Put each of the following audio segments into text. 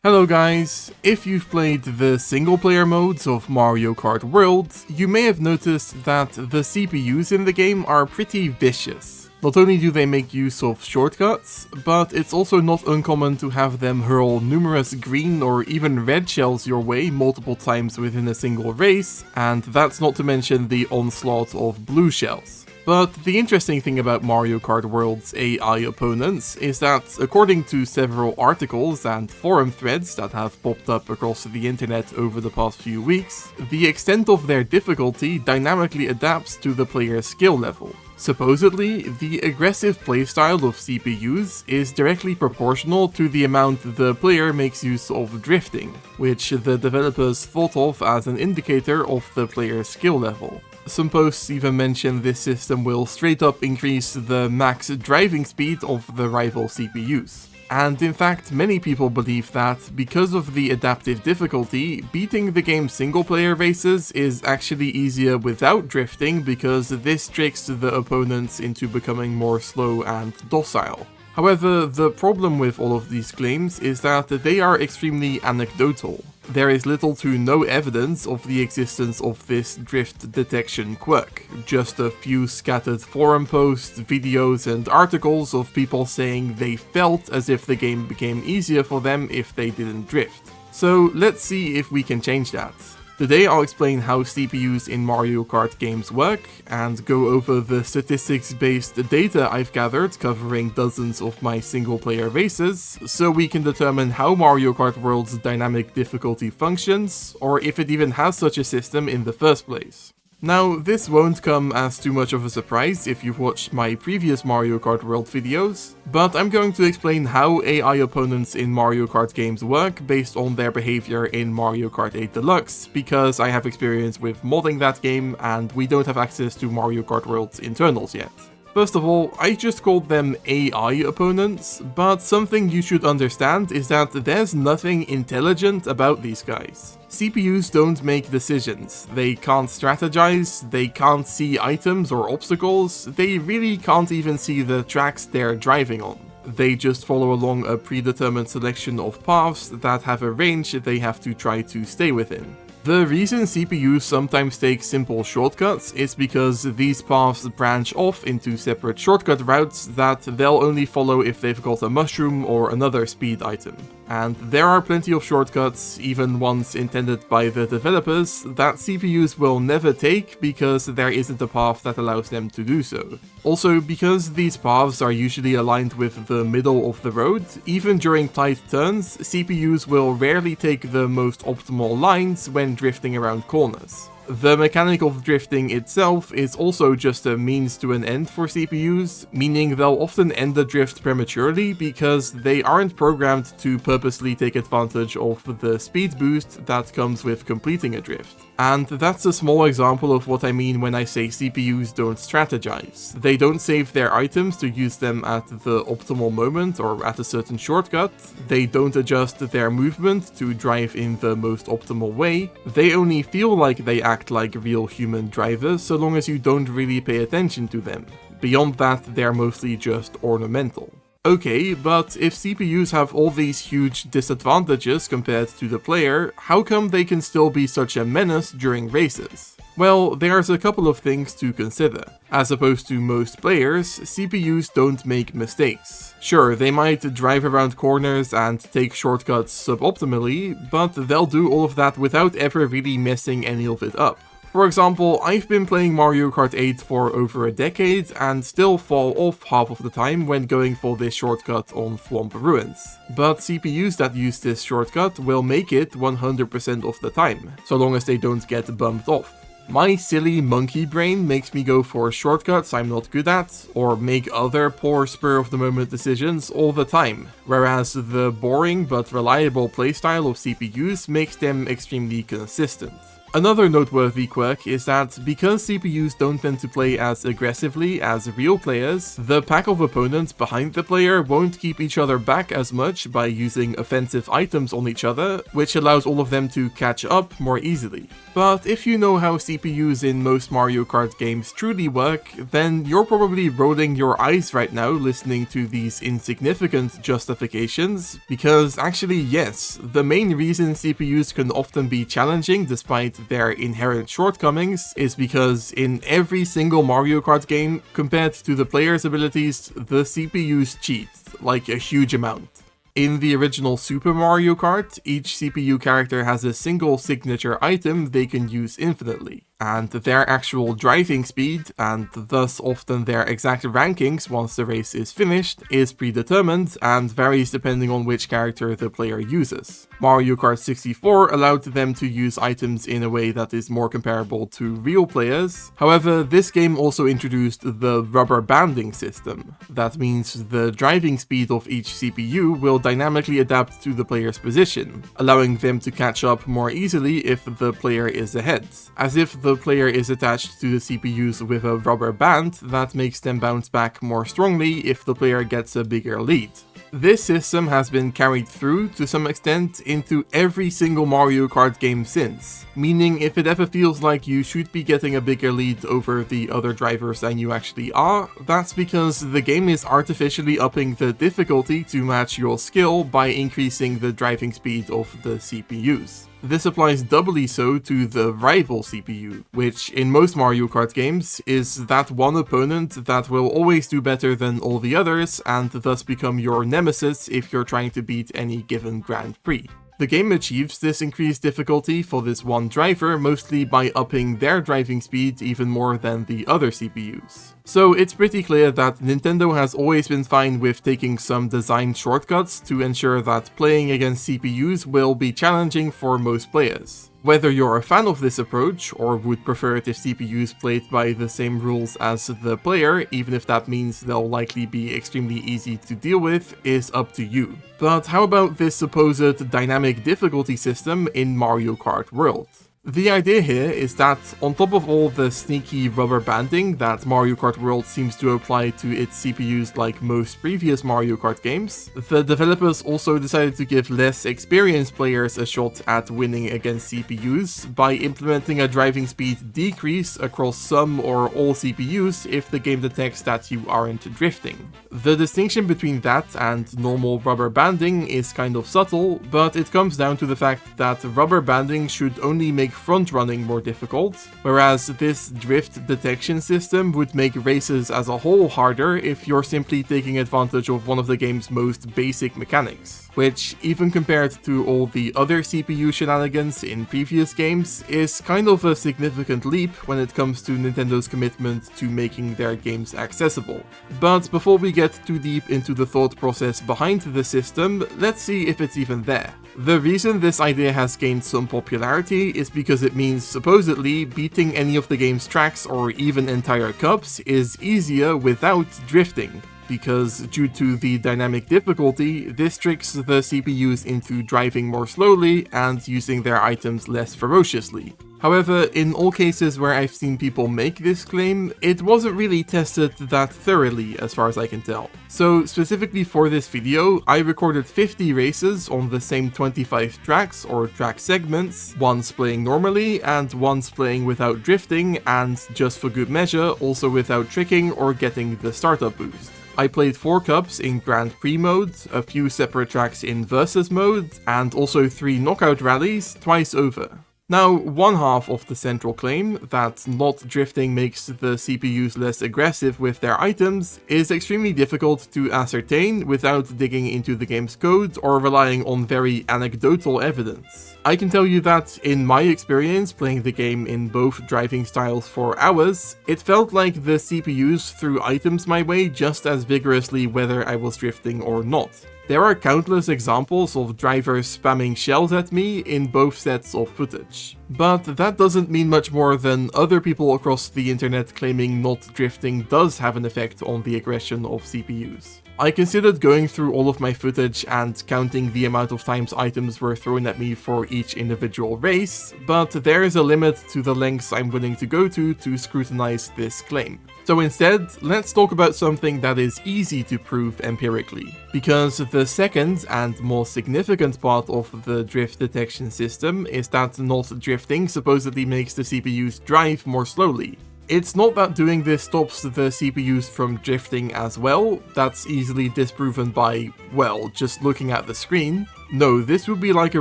Hello guys, if you've played the single player modes of Mario Kart World, you may have noticed that the CPUs in the game are pretty vicious. Not only do they make use of shortcuts, but it's also not uncommon to have them hurl numerous green or even red shells your way multiple times within a single race, and that's not to mention the onslaught of blue shells. But the interesting thing about Mario Kart World's AI opponents is that, according to several articles and forum threads that have popped up across the internet over the past few weeks, the extent of their difficulty dynamically adapts to the player's skill level. Supposedly, the aggressive playstyle of CPUs is directly proportional to the amount the player makes use of drifting, which the developers thought of as an indicator of the player's skill level. Some posts even mention this system will straight up increase the max driving speed of the rival CPUs. And in fact, many people believe that because of the adaptive difficulty, beating the game's single-player races is actually easier without drifting because this tricks the opponents into becoming more slow and docile. However, the problem with all of these claims is that they are extremely anecdotal. There is little to no evidence of the existence of this drift detection quirk, just a few scattered forum posts, videos and articles of people saying they felt as if the game became easier for them if they didn't drift. So let's see if we can change that. Today I'll explain how CPUs in Mario Kart games work, and go over the statistics-based data I've gathered covering dozens of my single-player races, so we can determine how Mario Kart World's dynamic difficulty functions, or if it even has such a system in the first place. Now, this won't come as too much of a surprise if you've watched my previous Mario Kart World videos, but I'm going to explain how AI opponents in Mario Kart games work based on their behavior in Mario Kart 8 Deluxe, because I have experience with modding that game and we don't have access to Mario Kart World's internals yet. First of all, I just called them AI opponents, but something you should understand is that there's nothing intelligent about these guys. CPUs don't make decisions, they can't strategize, they can't see items or obstacles, they really can't even see the tracks they're driving on. They just follow along a predetermined selection of paths that have a range they have to try to stay within. The reason CPUs sometimes take simple shortcuts is because these paths branch off into separate shortcut routes that they'll only follow if they've got a mushroom or another speed item. And there are plenty of shortcuts, even ones intended by the developers, that CPUs will never take because there isn't a path that allows them to do so. Also, because these paths are usually aligned with the middle of the road, even during tight turns, CPUs will rarely take the most optimal lines when drifting around corners. The mechanic of drifting itself is also just a means to an end for CPUs, meaning they'll often end the drift prematurely because they aren't programmed to purposely take advantage of the speed boost that comes with completing a drift. And that's a small example of what I mean when I say CPUs don't strategize. They don't save their items to use them at the optimal moment or at a certain shortcut, they don't adjust their movement to drive in the most optimal way, they only feel like they act like real human drivers so long as you don't really pay attention to them. Beyond that, they're mostly just ornamental. Okay, but if CPUs have all these huge disadvantages compared to the player, how come they can still be such a menace during races? Well, there's a couple of things to consider. As opposed to most players, CPUs don't make mistakes. Sure, they might drive around corners and take shortcuts suboptimally, but they'll do all of that without ever really messing any of it up. For example, I've been playing Mario Kart 8 for over a decade and still fall off half of the time when going for this shortcut on Thwomp Ruins. But CPUs that use this shortcut will make it 100% of the time, so long as they don't get bumped off. My silly monkey brain makes me go for shortcuts I'm not good at, or make other poor spur-of-the-moment decisions all the time, whereas the boring but reliable playstyle of CPUs makes them extremely consistent. Another noteworthy quirk is that because CPUs don't tend to play as aggressively as real players, the pack of opponents behind the player won't keep each other back as much by using offensive items on each other, which allows all of them to catch up more easily. But if you know how CPUs in most Mario Kart games truly work, then you're probably rolling your eyes right now listening to these insignificant justifications, because actually yes, the main reason CPUs can often be challenging despite their inherent shortcomings is because in every single Mario Kart game, compared to the player's abilities, the CPUs cheat, like a huge amount. In the original Super Mario Kart, each CPU character has a single signature item they can use infinitely, and their actual driving speed, and thus often their exact rankings once the race is finished, is predetermined and varies depending on which character the player uses. Mario Kart 64 allowed them to use items in a way that is more comparable to real players. However, this game also introduced the rubber banding system. That means the driving speed of each CPU will dynamically adapt to the player's position, allowing them to catch up more easily if the player is ahead, as if the player is attached to the CPUs with a rubber band that makes them bounce back more strongly if the player gets a bigger lead. This system has been carried through, to some extent, into every single Mario Kart game since, meaning if it ever feels like you should be getting a bigger lead over the other drivers than you actually are, that's because the game is artificially upping the difficulty to match your skill by increasing the driving speed of the CPUs. This applies doubly so to the rival CPU, which in most Mario Kart games is that one opponent that will always do better than all the others and thus become your nemesis if you're trying to beat any given Grand Prix. The game achieves this increased difficulty for this one driver mostly by upping their driving speed even more than the other CPUs. So it's pretty clear that Nintendo has always been fine with taking some design shortcuts to ensure that playing against CPUs will be challenging for most players. Whether you're a fan of this approach, or would prefer it if CPUs played by the same rules as the player, even if that means they'll likely be extremely easy to deal with, is up to you. But how about this supposed dynamic difficulty system in Mario Kart World? The idea here is that on top of all the sneaky rubber banding that Mario Kart World seems to apply to its CPUs like most previous Mario Kart games, the developers also decided to give less experienced players a shot at winning against CPUs by implementing a driving speed decrease across some or all CPUs if the game detects that you aren't drifting. The distinction between that and normal rubber banding is kind of subtle, but it comes down to the fact that rubber banding should only make front running more difficult, whereas this drift detection system would make races as a whole harder if you're simply taking advantage of one of the game's most basic mechanics, which, even compared to all the other CPU shenanigans in previous games, is kind of a significant leap when it comes to Nintendo's commitment to making their games accessible. But before we get too deep into the thought process behind the system, let's see if it's even there. The reason this idea has gained some popularity is because it means supposedly beating any of the game's tracks or even entire cups is easier without drifting, because due to the dynamic difficulty, this tricks the CPUs into driving more slowly and using their items less ferociously. However, in all cases where I've seen people make this claim, it wasn't really tested that thoroughly as far as I can tell. So specifically for this video, I recorded 50 races on the same 25 tracks or track segments, once playing normally and once playing without drifting, and just for good measure, also without tricking or getting the startup boost. I played 4 cups in Grand Prix mode, a few separate tracks in Versus mode, and also 3 knockout rallies twice over. Now, one half of the central claim, that not drifting makes the CPUs less aggressive with their items, is extremely difficult to ascertain without digging into the game's code or relying on very anecdotal evidence. I can tell you that, in my experience playing the game in both driving styles for hours, it felt like the CPUs threw items my way just as vigorously whether I was drifting or not. There are countless examples of drivers spamming shells at me in both sets of footage. But that doesn't mean much more than other people across the internet claiming not drifting does have an effect on the aggression of CPUs. I considered going through all of my footage and counting the amount of times items were thrown at me for each individual race, but there is a limit to the lengths I'm willing to go to scrutinize this claim. So instead, let's talk about something that is easy to prove empirically, because the second and more significant part of the drift detection system is that not drifting supposedly makes the CPUs drive more slowly. It's not that doing this stops the CPUs from drifting as well, that's easily disproven by, well, just looking at the screen. No, this would be like a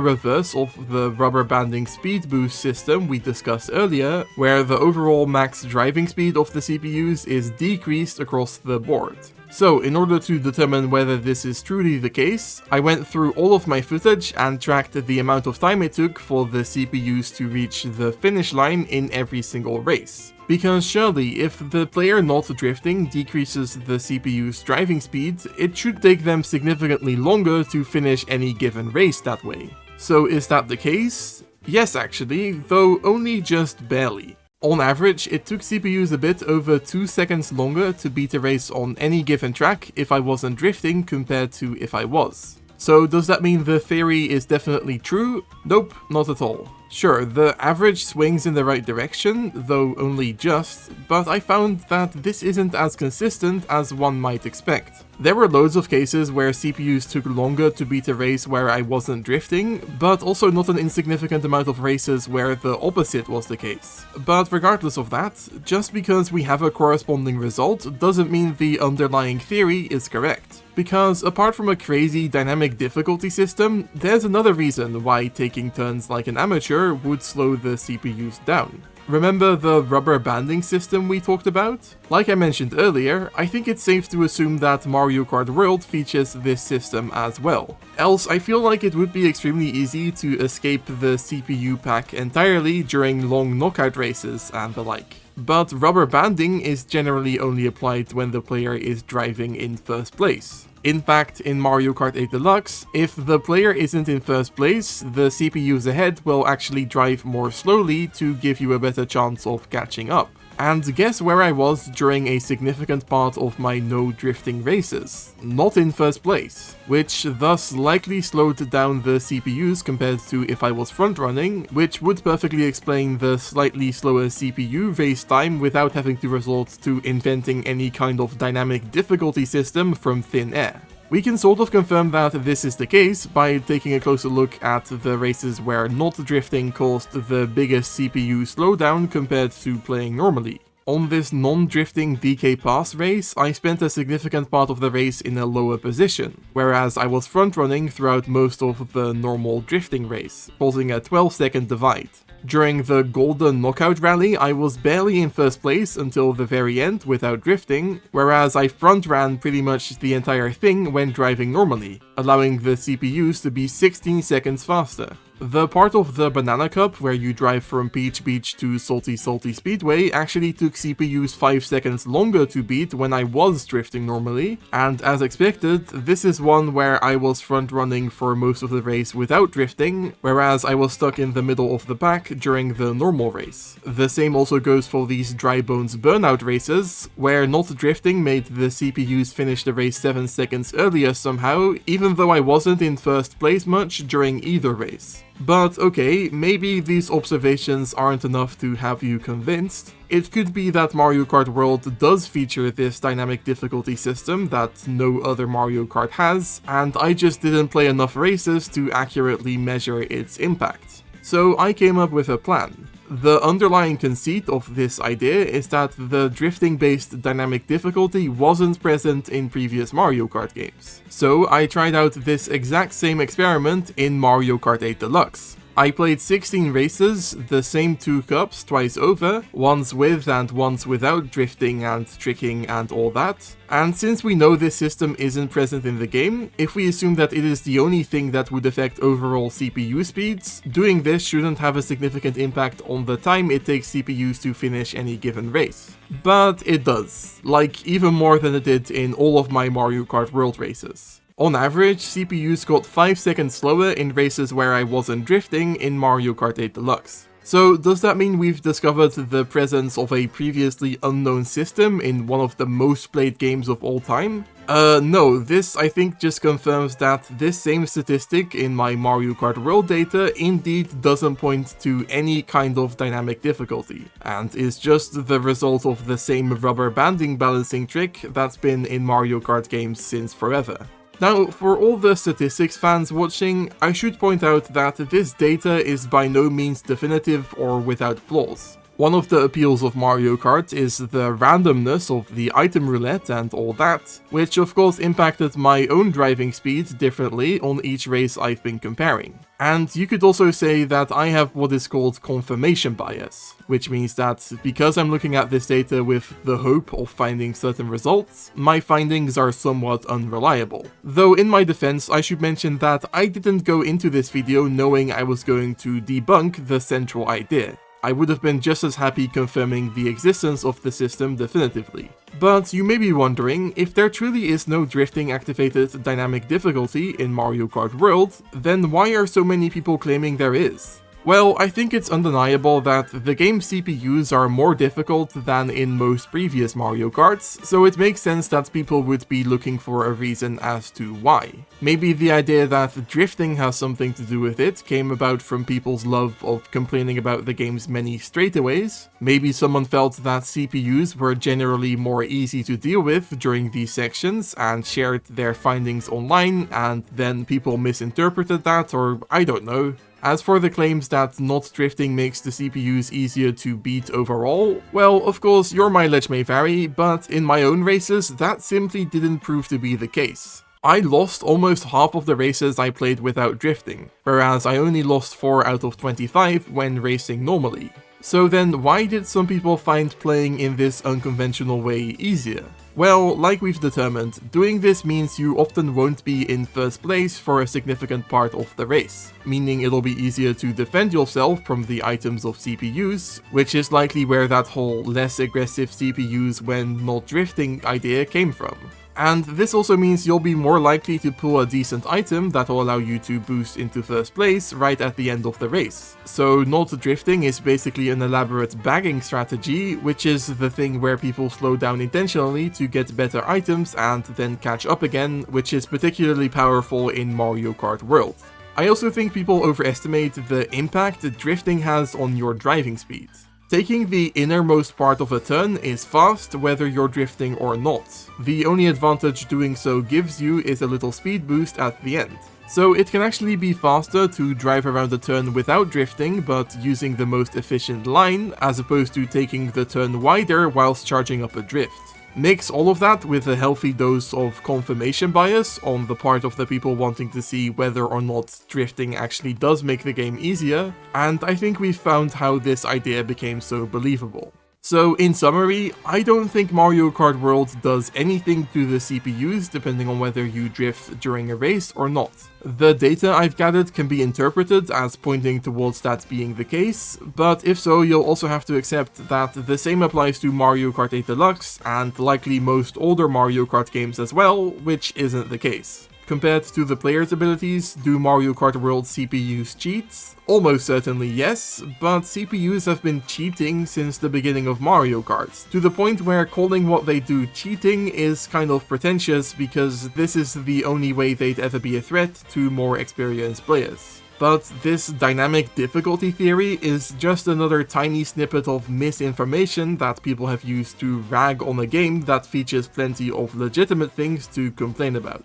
reverse of the rubber banding speed boost system we discussed earlier, where the overall max driving speed of the CPUs is decreased across the board. So, in order to determine whether this is truly the case, I went through all of my footage and tracked the amount of time it took for the CPUs to reach the finish line in every single race. Because surely, if the player not drifting decreases the CPU's driving speed, it should take them significantly longer to finish any given race that way. So is that the case? Yes actually, though only just barely. On average, it took CPUs a bit over 2 seconds longer to beat a race on any given track if I wasn't drifting compared to if I was. So does that mean the theory is definitely true? Nope, not at all. Sure, the average swings in the right direction, though only just, but I found that this isn't as consistent as one might expect. There were loads of cases where CPUs took longer to beat a race where I wasn't drifting, but also not an insignificant amount of races where the opposite was the case. But regardless of that, just because we have a corresponding result doesn't mean the underlying theory is correct. Because apart from a crazy dynamic difficulty system, there's another reason why taking turns like an amateur would slow the CPUs down. Remember the rubber banding system we talked about? Like I mentioned earlier, I think it's safe to assume that Mario Kart World features this system as well. Else, I feel like it would be extremely easy to escape the CPU pack entirely during long knockout races and the like. But rubber banding is generally only applied when the player is driving in first place. In fact, in Mario Kart 8 Deluxe, if the player isn't in first place, the CPUs ahead will actually drive more slowly to give you a better chance of catching up. And guess where I was during a significant part of my no drifting races? Not in first place, which thus likely slowed down the CPUs compared to if I was front running, which would perfectly explain the slightly slower CPU race time without having to resort to inventing any kind of dynamic difficulty system from thin air. We can sort of confirm that this is the case by taking a closer look at the races where not drifting caused the biggest CPU slowdown compared to playing normally. On this non-drifting DK Pass race, I spent a significant part of the race in a lower position, whereas I was front-running throughout most of the normal drifting race, causing a 12-second divide. During the Golden Knockout Rally, I was barely in first place until the very end without drifting, whereas I front-ran pretty much the entire thing when driving normally, allowing the CPUs to be 16 seconds faster. The part of the Banana Cup where you drive from Peach Beach to Salty Salty Speedway actually took CPUs 5 seconds longer to beat when I was drifting normally, and as expected, this is one where I was front running for most of the race without drifting, whereas I was stuck in the middle of the pack during the normal race. The same also goes for these Dry Bones Burnout races, where not drifting made the CPUs finish the race 7 seconds earlier somehow, even though I wasn't in first place much during either race. But okay, maybe these observations aren't enough to have you convinced. It could be that Mario Kart World does feature this dynamic difficulty system that no other Mario Kart has, and I just didn't play enough races to accurately measure its impact. So I came up with a plan. The underlying conceit of this idea is that the drifting-based dynamic difficulty wasn't present in previous Mario Kart games. So I tried out this exact same experiment in Mario Kart 8 Deluxe. I played 16 races, the same 2 cups twice over, once with and once without drifting and tricking and all that. And since we know this system isn't present in the game, if we assume that it is the only thing that would affect overall CPU speeds, doing this shouldn't have a significant impact on the time it takes CPUs to finish any given race. But it does, like even more than it did in all of my Mario Kart World races. On average, CPUs got 5 seconds slower in races where I wasn't drifting in Mario Kart 8 Deluxe. So does that mean we've discovered the presence of a previously unknown system in one of the most played games of all time? No, this I think just confirms that this same statistic in my Mario Kart World data indeed doesn't point to any kind of dynamic difficulty, and is just the result of the same rubber banding balancing trick that's been in Mario Kart games since forever. Now, for all the statistics fans watching, I should point out that this data is by no means definitive or without flaws. One of the appeals of Mario Kart is the randomness of the item roulette and all that, which of course impacted my own driving speed differently on each race I've been comparing. And you could also say that I have what is called confirmation bias, which means that because I'm looking at this data with the hope of finding certain results, my findings are somewhat unreliable. Though in my defense, I should mention that I didn't go into this video knowing I was going to debunk the central idea. I would have been just as happy confirming the existence of the system definitively. But you may be wondering, if there truly is no drifting activated dynamic difficulty in Mario Kart World, then why are so many people claiming there is? Well, I think it's undeniable that the game's CPUs are more difficult than in most previous Mario Karts, so it makes sense that people would be looking for a reason as to why. Maybe the idea that drifting has something to do with it came about from people's love of complaining about the game's many straightaways. Maybe someone felt that CPUs were generally more easy to deal with during these sections and shared their findings online, and then people misinterpreted that, or I don't know. As for the claims that not drifting makes the CPUs easier to beat overall, well, of course your mileage may vary, but in my own races that simply didn't prove to be the case. I lost almost half of the races I played without drifting, whereas I only lost 4 out of 25 when racing normally. So then why did some people find playing in this unconventional way easier? Well, like we've determined, doing this means you often won't be in first place for a significant part of the race, meaning it'll be easier to defend yourself from the items of CPUs, which is likely where that whole less aggressive CPUs when not drifting idea came from. And this also means you'll be more likely to pull a decent item that'll allow you to boost into first place right at the end of the race. So not drifting is basically an elaborate bagging strategy, which is the thing where people slow down intentionally to get better items and then catch up again, which is particularly powerful in Mario Kart World. I also think people overestimate the impact drifting has on your driving speed. Taking the innermost part of a turn is fast whether you're drifting or not. The only advantage doing so gives you is a little speed boost at the end. So it can actually be faster to drive around a turn without drifting but using the most efficient line, as opposed to taking the turn wider whilst charging up a drift. Mix all of that with a healthy dose of confirmation bias on the part of the people wanting to see whether or not drifting actually does make the game easier, and I think we've found how this idea became so believable. So in summary, I don't think Mario Kart World does anything to the CPUs depending on whether you drift during a race or not. The data I've gathered can be interpreted as pointing towards that being the case, but if so, you'll also have to accept that the same applies to Mario Kart 8 Deluxe and likely most older Mario Kart games as well, which isn't the case. Compared to the player's abilities, do Mario Kart World CPUs cheat? Almost certainly yes, but CPUs have been cheating since the beginning of Mario Kart, to the point where calling what they do cheating is kind of pretentious because this is the only way they'd ever be a threat to more experienced players. But this dynamic difficulty theory is just another tiny snippet of misinformation that people have used to rag on a game that features plenty of legitimate things to complain about.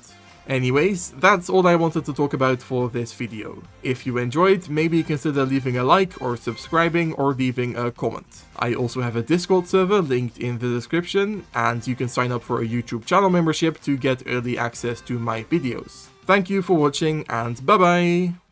Anyways, that's all I wanted to talk about for this video. If you enjoyed, maybe consider leaving a like or subscribing or leaving a comment. I also have a Discord server linked in the description, and you can sign up for a YouTube channel membership to get early access to my videos. Thank you for watching, and bye bye!